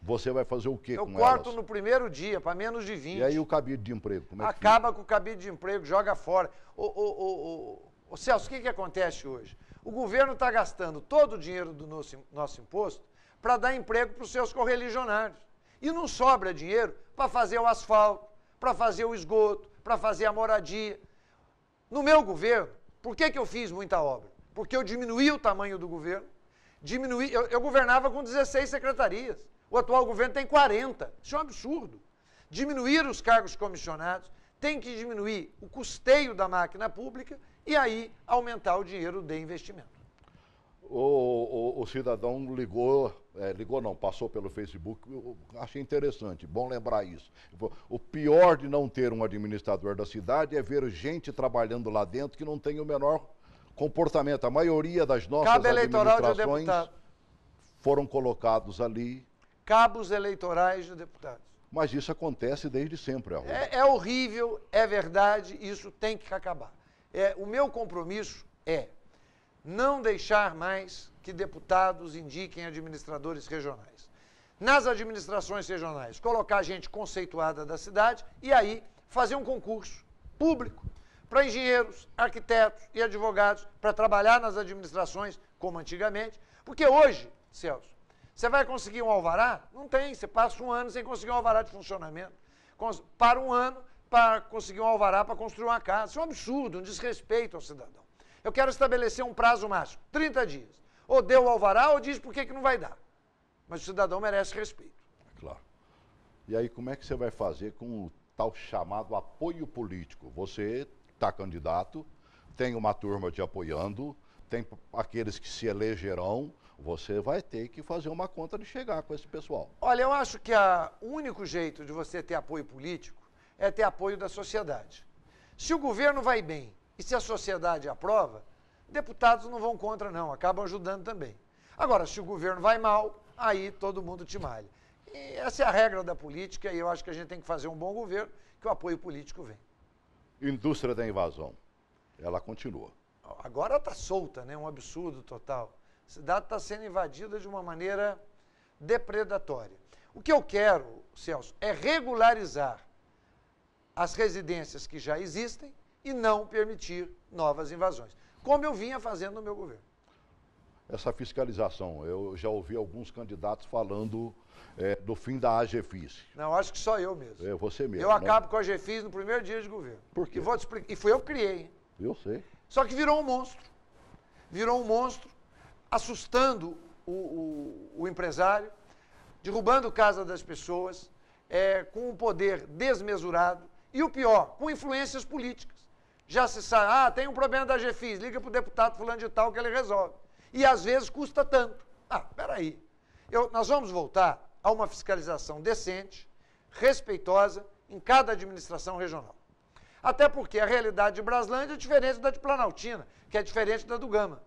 Você vai fazer o quê com elas? Eu corto no primeiro dia, para menos de 20. E aí o cabide de emprego? Como é que acaba com o cabide de emprego, joga fora. Ô Celso, o que acontece hoje? O governo está gastando todo o dinheiro do nosso imposto para dar emprego para os seus correligionários. E não sobra dinheiro para fazer o asfalto, para fazer o esgoto, para fazer a moradia. No meu governo, por que eu fiz muita obra? Porque eu diminuí o tamanho do governo, eu governava com 16 secretarias. O atual governo tem 40. Isso é um absurdo. Diminuir os cargos comissionados, tem que diminuir o custeio da máquina pública e aí aumentar o dinheiro de investimento. O cidadão ligou não, passou pelo Facebook, eu achei interessante, bom lembrar isso. O pior de não ter um administrador da cidade é ver gente trabalhando lá dentro que não tem o menor comportamento. A maioria das nossas Cabo eleitoral de administrações deputado. foram colocados ali. Cabos eleitorais de deputados. Mas isso acontece desde sempre, Arruda. É horrível, é verdade, isso tem que acabar. O meu compromisso é não deixar mais que deputados indiquem administradores regionais. Nas administrações regionais, colocar gente conceituada da cidade e aí fazer um concurso público para engenheiros, arquitetos e advogados para trabalhar nas administrações como antigamente. Porque hoje, Celso, você vai conseguir um alvará? Não tem, você passa um ano sem conseguir um alvará de funcionamento. Para um ano para conseguir um alvará para construir uma casa. Isso é um absurdo, um desrespeito ao cidadão. Eu quero estabelecer um prazo máximo, 30 dias. Ou deu o alvará ou diz por que não vai dar. Mas o cidadão merece respeito. Claro. E aí como é que você vai fazer com o tal chamado apoio político? Você está candidato, tem uma turma te apoiando, tem aqueles que se elegerão, você vai ter que fazer uma conta de chegar com esse pessoal. Olha, eu acho que o único jeito de você ter apoio político é ter apoio da sociedade. Se o governo vai bem e se a sociedade aprova, deputados não vão contra não, acabam ajudando também. Agora, se o governo vai mal, aí todo mundo te malha. E essa é a regra da política e eu acho que a gente tem que fazer um bom governo, que o apoio político vem. Indústria da invasão, ela continua. Agora está solta, né? Um absurdo total. A cidade está sendo invadida de uma maneira depredatória. O que eu quero, Celso, é regularizar as residências que já existem e não permitir novas invasões, como eu vinha fazendo no meu governo. Essa fiscalização, eu já ouvi alguns candidatos falando do fim da AGFIS. Não, acho que só eu mesmo. É você mesmo. Eu acabo com a AGFIS no primeiro dia de governo. Por quê? E vou te explicar. E foi eu que criei, hein? Eu sei. Só que virou um monstro. Virou um monstro, assustando o empresário, derrubando casa das pessoas, com um poder desmesurado e o pior, com influências políticas. Já se sabe, tem um problema da AGFIS, liga para o deputado fulano de tal que ele resolve. E às vezes custa tanto. Peraí. Nós vamos voltar a uma fiscalização decente, respeitosa, em cada administração regional. Até porque a realidade de Braslândia é diferente da de Planaltina, que é diferente da do Gama.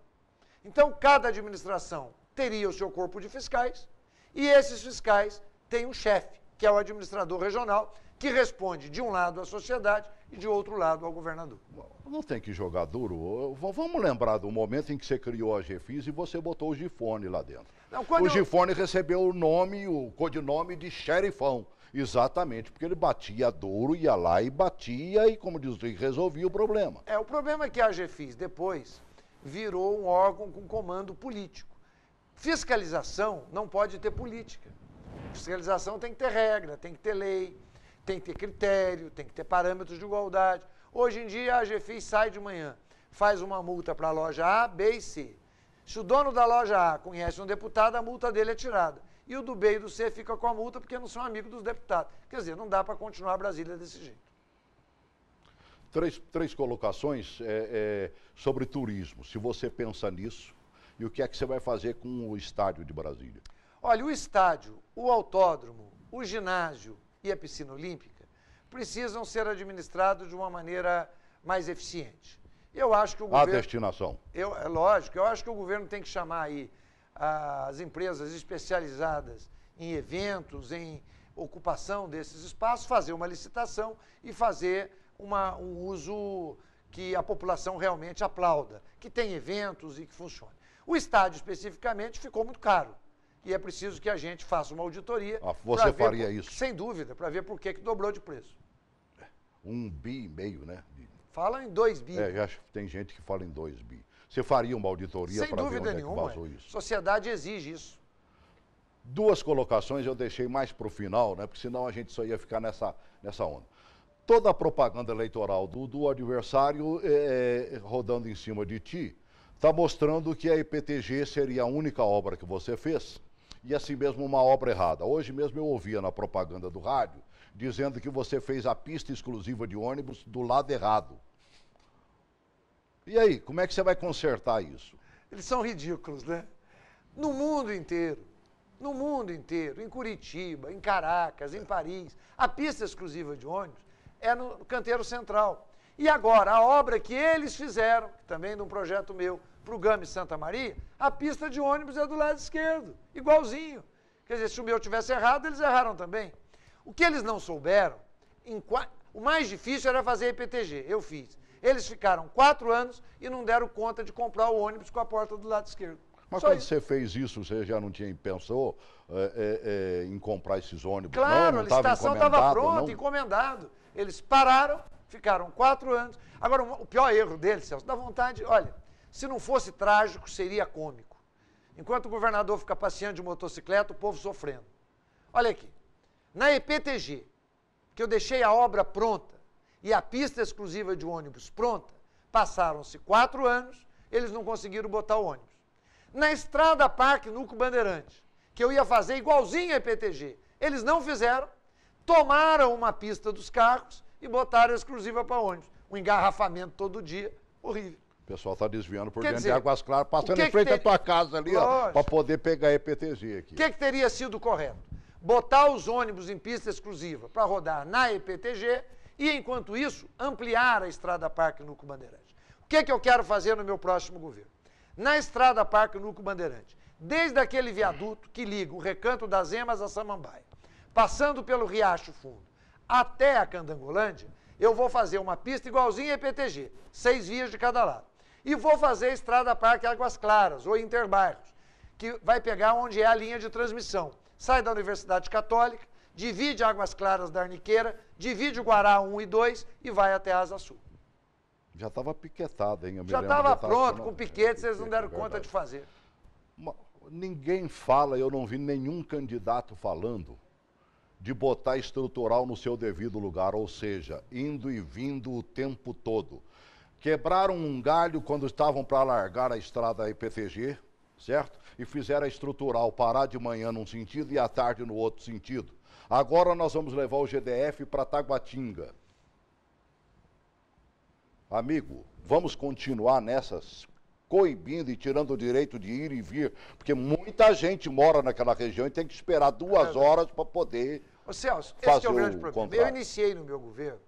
Então, cada administração teria o seu corpo de fiscais e esses fiscais têm um chefe, que é o administrador regional, que responde de um lado à sociedade e de outro lado ao governador. Não tem que jogar duro. Vamos lembrar do momento em que você criou a AGFIS e você botou o Gifone lá dentro. Não, o Gifone recebeu o codinome de xerifão. Exatamente, porque ele batia duro, ia lá e batia e, como diz, resolvia o problema. O problema é que a AGFIS depois virou um órgão com comando político. Fiscalização não pode ter política. Fiscalização tem que ter regra, tem que ter lei, tem que ter critério, tem que ter parâmetros de igualdade. Hoje em dia a AGFIS sai de manhã, faz uma multa para a loja A, B e C. Se o dono da loja A conhece um deputado, a multa dele é tirada. E o do B e do C fica com a multa porque não são amigos dos deputados. Quer dizer, não dá para continuar a Brasília desse jeito. Três colocações sobre turismo, se você pensa nisso, e o que é que você vai fazer com o estádio de Brasília? Olha, o estádio, o autódromo, o ginásio e a piscina olímpica precisam ser administrados de uma maneira mais eficiente. Eu acho que o governo... A destinação. É lógico, eu acho que o governo tem que chamar aí as empresas especializadas em eventos, em ocupação desses espaços, fazer uma licitação e fazer um uso que a população realmente aplauda, que tem eventos e que funcione. O estádio, especificamente, ficou muito caro. E é preciso que a gente faça uma auditoria. Você faria isso? Sem dúvida, para ver por que dobrou de preço. 1,5 bi, né? Fala em 2 bi. Acho que tem gente que fala em 2 bi. Você faria uma auditoria para ver onde é que vazou isso? A sociedade exige isso. Duas colocações eu deixei mais para o final, né? Porque senão a gente só ia ficar nessa onda. Toda a propaganda eleitoral do adversário rodando em cima de ti está mostrando que a IPTG seria a única obra que você fez e assim mesmo uma obra errada. Hoje mesmo eu ouvia na propaganda do rádio dizendo que você fez a pista exclusiva de ônibus do lado errado. E aí, como é que você vai consertar isso? Eles são ridículos, né? No mundo inteiro, em Curitiba, em Caracas, em Paris, a pista exclusiva de ônibus é no canteiro central. E agora, a obra que eles fizeram, também de um projeto meu, para o Gama Santa Maria, a pista de ônibus é do lado esquerdo, igualzinho. Quer dizer, se o meu tivesse errado, eles erraram também. O que eles não souberam, o mais difícil era fazer IPTG, eu fiz. Eles ficaram 4 anos e não deram conta de comprar o ônibus com a porta do lado esquerdo. Mas quando você fez isso, você já não pensou em comprar esses ônibus? Claro, a licitação estava pronta, não? Encomendado. Eles pararam, ficaram 4 anos. Agora, o pior erro deles, Celso, dá vontade, olha, se não fosse trágico, seria cômico. Enquanto o governador fica passeando de motocicleta, o povo sofrendo. Olha aqui, na EPTG, que eu deixei a obra pronta e a pista exclusiva de ônibus pronta, passaram-se 4 anos, eles não conseguiram botar o ônibus. Na Estrada Parque Núcleo Bandeirante, que eu ia fazer igualzinho a EPTG, eles não fizeram, tomaram uma pista dos carros e botaram a exclusiva para ônibus. Um engarrafamento todo dia, horrível. O pessoal está desviando por Quer dentro dizer, de Águas Claras, passando em frente à tua casa ali, para poder pegar a EPTG aqui. O que teria sido correto? Botar os ônibus em pista exclusiva para rodar na EPTG e, enquanto isso, ampliar a Estrada Parque Núcleo Bandeirante. O que eu quero fazer no meu próximo governo? Na Estrada Parque Núcleo Bandeirante, desde aquele viaduto que liga o Recanto das Emas a Samambaia, passando pelo Riacho Fundo, até a Candangolândia, eu vou fazer uma pista igualzinha a EPTG, 6 vias de cada lado. E vou fazer a Estrada Parque Águas Claras, ou Interbairros, que vai pegar onde é a linha de transmissão. Sai da Universidade Católica, divide Águas Claras da Arniqueira, divide o Guará 1 e 2 e vai até a Asa Sul. Já estava piquetado, hein? Já estava pronto, com piquetes, eles não deram conta de fazer. Ninguém fala, eu não vi nenhum candidato falando de botar estrutural no seu devido lugar, ou seja, indo e vindo o tempo todo. Quebraram um galho quando estavam para largar a estrada IPTG, certo? E fizeram a estrutural parar de manhã num sentido e à tarde no outro sentido. Agora nós vamos levar o GDF para Taguatinga. Amigo, vamos continuar nessas, coibindo e tirando o direito de ir e vir, porque muita gente mora naquela região e tem que esperar 2 horas para poder Celso, fazer esse é o grande problema. Contrato. Eu iniciei no meu governo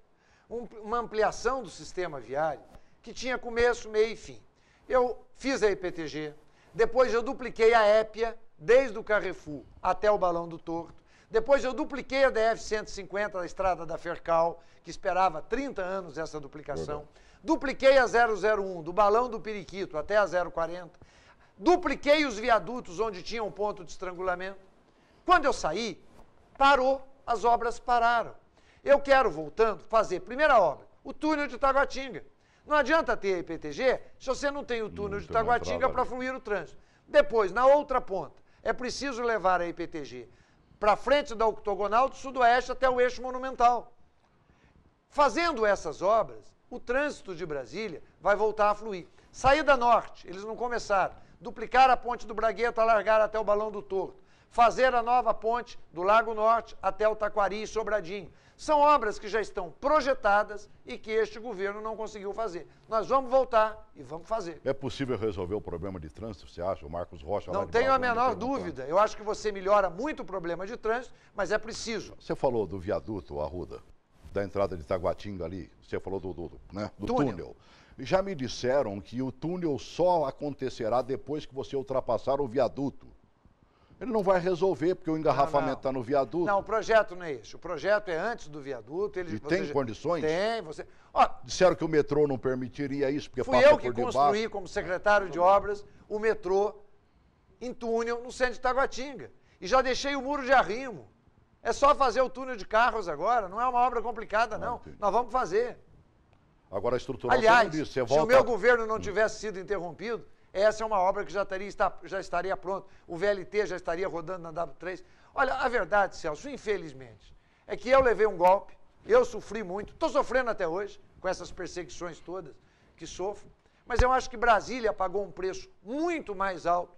uma ampliação do sistema viário que tinha começo, meio e fim. Eu fiz a IPTG, depois eu dupliquei a Épia, desde o Carrefour até o Balão do Torto, depois eu dupliquei a DF-150 da Estrada da Fercal, que esperava 30 anos essa duplicação, dupliquei a 001 do Balão do Periquito até a 040, dupliquei os viadutos onde tinha um ponto de estrangulamento. Quando eu saí, parou, as obras pararam. Eu quero, voltando, fazer, primeira obra, o túnel de Taguatinga. Não adianta ter a IPTG se você não tem o túnel de Taguatinga para fluir o trânsito. Depois, na outra ponta, é preciso levar a IPTG para frente da octogonal do sudoeste até o eixo monumental. Fazendo essas obras, o trânsito de Brasília vai voltar a fluir. Saída norte, eles não começaram. Duplicar a ponte do Bragueta, alargar até o Balão do Torto. Fazer a nova ponte do Lago Norte até o Taquari e Sobradinho. São obras que já estão projetadas e que este governo não conseguiu fazer. Nós vamos voltar e vamos fazer. É possível resolver o problema de trânsito, você acha? O Marcos Rocha... Não tenho a menor dúvida. Eu acho que você melhora muito o problema de trânsito, mas é preciso. Você falou do viaduto, Arruda, da entrada de Taguatinga ali. Você falou do túnel. Já me disseram que o túnel só acontecerá depois que você ultrapassar o viaduto. Ele não vai resolver, porque o engarrafamento está no viaduto. Não, o projeto não é esse. O projeto é antes do viaduto. E tem condições? Tem. Disseram que o metrô não permitiria isso, porque passa por debaixo. Fui eu que construí, como secretário de obras, o metrô em túnel no centro de Taguatinga. E já deixei o muro de arrimo. É só fazer o túnel de carros agora. Não é uma obra complicada, não. Nós vamos fazer. Agora a estrutura... Aliás, se o meu governo não tivesse sido interrompido, essa é uma obra que já estaria pronta. O VLT já estaria rodando na W3. Olha, a verdade, Celso, infelizmente, é que eu levei um golpe, eu sofri muito, estou sofrendo até hoje, com essas perseguições todas que sofro, mas eu acho que Brasília pagou um preço muito mais alto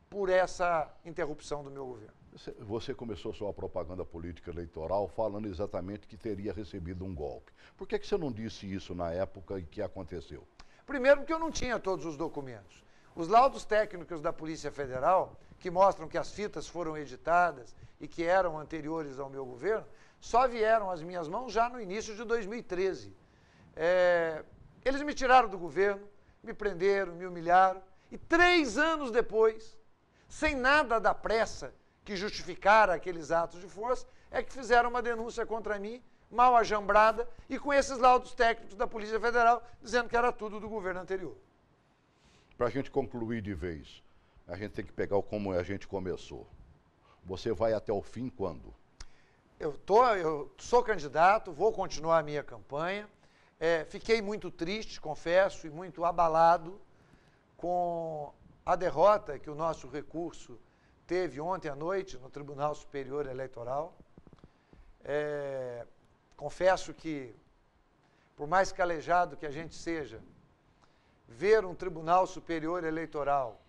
por essa interrupção do meu governo. Você começou sua propaganda política eleitoral falando exatamente que teria recebido um golpe. Por que você não disse isso na época em que aconteceu? Primeiro, porque eu não tinha todos os documentos. Os laudos técnicos da Polícia Federal, que mostram que as fitas foram editadas e que eram anteriores ao meu governo, só vieram às minhas mãos já no início de 2013. Eles me tiraram do governo, me prenderam, me humilharam, e 3 anos depois, sem nada da pressa que justificara aqueles atos de força, é que fizeram uma denúncia contra mim, mal ajambrada, e com esses laudos técnicos da Polícia Federal, dizendo que era tudo do governo anterior. Para a gente concluir de vez, a gente tem que pegar como a gente começou. Você vai até o fim quando? Eu sou candidato, vou continuar a minha campanha. Fiquei muito triste, confesso, e muito abalado com a derrota que o nosso recurso teve ontem à noite no Tribunal Superior Eleitoral. Confesso que, por mais calejado que a gente seja, ver um Tribunal Superior Eleitoral,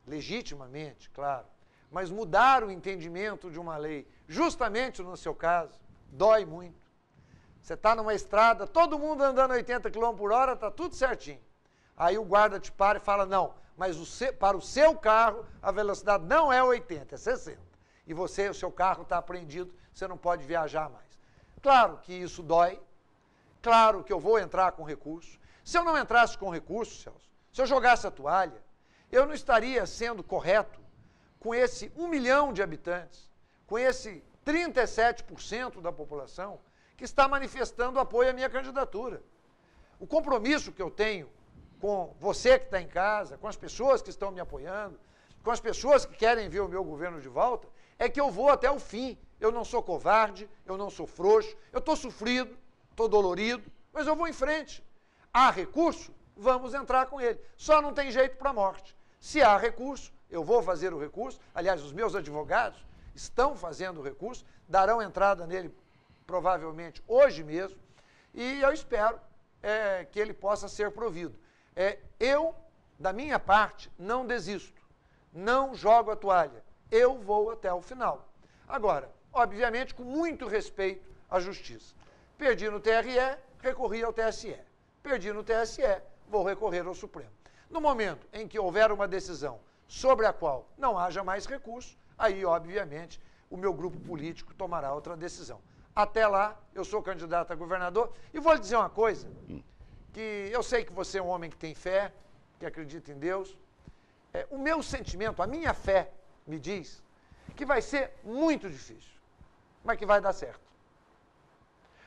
legitimamente, claro, mas mudar o entendimento de uma lei, justamente no seu caso, dói muito. Você está numa estrada, todo mundo andando 80 km por hora, está tudo certinho. Aí o guarda te para e fala, não, mas para o seu carro a velocidade não é 80, é 60. E o seu carro está apreendido, você não pode viajar mais. Claro que isso dói, claro que eu vou entrar com recurso. Se eu não entrasse com recurso, Celso, se eu jogasse a toalha, eu não estaria sendo correto com esse 1 milhão de habitantes, com esse 37% da população que está manifestando apoio à minha candidatura. O compromisso que eu tenho com você que está em casa, com as pessoas que estão me apoiando, com as pessoas que querem ver o meu governo de volta, é que eu vou até o fim. Eu não sou covarde, eu não sou frouxo, eu estou sofrido, estou dolorido, mas eu vou em frente. Há recurso? Vamos entrar com ele. Só não tem jeito para a morte. Se há recurso, eu vou fazer o recurso. Aliás, os meus advogados estão fazendo o recurso, darão entrada nele provavelmente hoje mesmo, e eu espero que ele possa ser provido. Eu, da minha parte, não desisto, não jogo a toalha, eu vou até o final. Agora, obviamente, com muito respeito à justiça. Perdi no TRE, recorri ao TSE. Perdi no TSE, vou recorrer ao Supremo. No momento em que houver uma decisão sobre a qual não haja mais recurso, aí, obviamente, o meu grupo político tomará outra decisão. Até lá, eu sou candidato a governador. E vou lhe dizer uma coisa, que eu sei que você é um homem que tem fé, que acredita em Deus. O meu sentimento, a minha fé, me diz que vai ser muito difícil, mas que vai dar certo.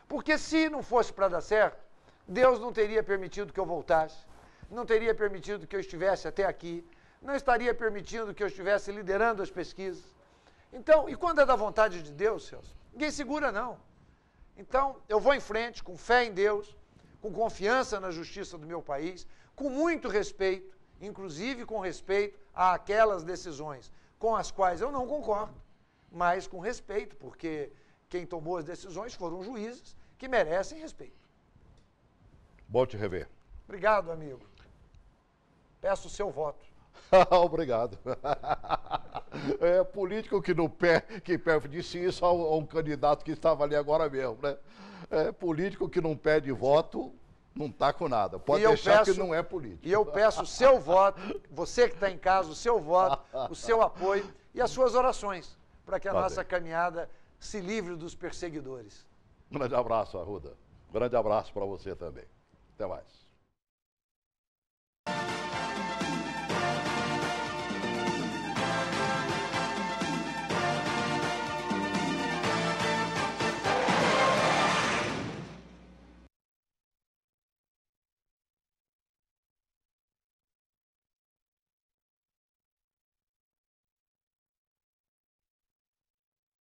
Porque se não fosse para dar certo, Deus não teria permitido que eu voltasse, não teria permitido que eu estivesse até aqui, não estaria permitindo que eu estivesse liderando as pesquisas. Então, e quando é da vontade de Deus, Celso? Ninguém segura, não. Então, eu vou em frente, com fé em Deus, com confiança na justiça do meu país, com muito respeito, inclusive com respeito àquelas decisões com as quais eu não concordo, mas com respeito, porque quem tomou as decisões foram juízes que merecem respeito. Bom te rever. Obrigado, amigo. Peço o seu voto. Obrigado. Político que disse isso a um candidato que estava ali agora mesmo, né? Político que não pede voto, não está com nada. Pode deixar que não é político. E eu peço o seu voto, você que está em casa, o seu voto, o seu apoio e as suas orações, para que a nossa caminhada se livre dos perseguidores. Grande abraço, Arruda. Grande abraço para você também. Até mais.